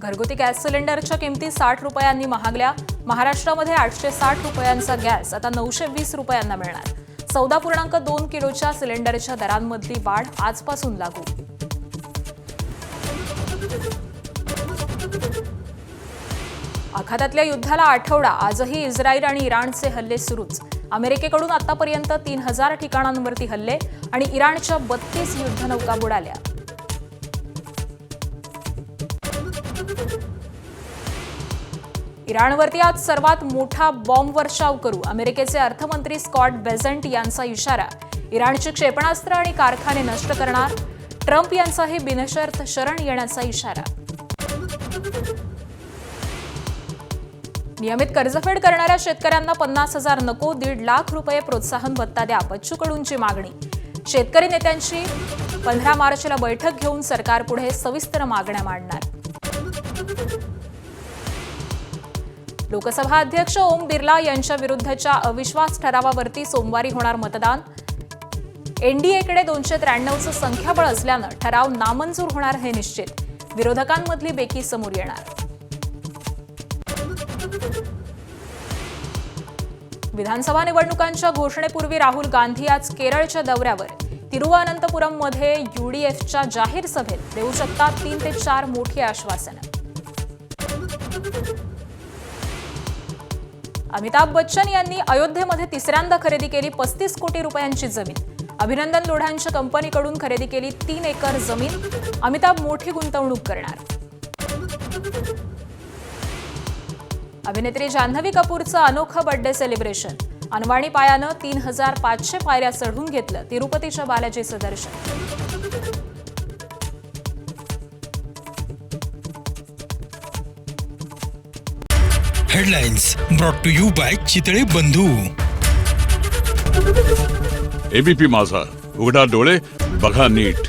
घरगुती गॅस सिलेंडरच्या किमती 60 रुपयांनी महागल्या। महाराष्ट्रामध्ये 860 रुपयांचा गॅस आता 920 रुपयांना मिळणार। 14.2 किलोच्या सिलेंडरच्या दरांमधली वाढ आजपासून लागू। आखातातल्या युद्धाला आठवडा, आजही इस्रायल आणि इराणचे हल्ले सुरूच। अमेरिकेकडून आतापर्यंत 3000 ठिकाणांवरती हल्ले आणि इराणच्या 32 युद्धनौका बुडाल्या। इराणवरती आज सर्वात मोठा बॉम्ब वर्षाव करू, अमेरिकेचे अर्थमंत्री स्कॉट बेझंट यांचा इशारा। इराणची क्षेपणास्त्र आणि कारखाने नष्ट करणार, ट्रम्प यांचाही बिनशर्त शरण येण्याचा इशारा। नियमित कर्जफेड करणाऱ्या शेतकऱ्यांना 50,000 नको, 1.5 लाख रुपये प्रोत्साहन भत्ता द्या, बच्चू कडूंची मागणी। शेतकरी नेत्यांची 15 मार्चला बैठक घेऊन सरकारपुढे सविस्तर मागण्या मांडणार। लोकसभा अध्यक्ष ओम बिर्ला यांच्या विरुद्धच्या अविश्वास ठरावावरती सोमवारी होणार मतदान। एनडीएकडे 293चं संख्याबळ असल्यानं ठराव नामंजूर होणार हे निश्चित। विरोधकांमधली बेकी समोर येणार। विधानसभा निवडणुकांच्या घोषणेपूर्वी राहुल गांधी आज केरळच्या दौऱ्यावर। तिरुवनंतपुरममध्ये यूडीएफच्या जाहीर सभेत देऊ शकतात 3 ते 4 मोठी आश्वासनं। अमिताभ बच्चन यांनी अयोध्येमध्ये तिसऱ्यांदा खरेदी केली 35 कोटी रुपयांची जमीन। अभिनंदन लोढांच्या कंपनीकडून खरेदी केली 3 एकर जमीन। अमिताभ मोठी गुंतवणूक करणार। अभिनेत्री जान्हवी कपूरचं अनोखं बर्थडे सेलिब्रेशन। अनवाणी पायानं 3500 पायऱ्या चढून घेतलं तिरुपतीच्या बालाजीचं दर्शन। Headlines brought to you by Chitale Bandhu. ABP माझा, उघडा डोळे बघा नीट।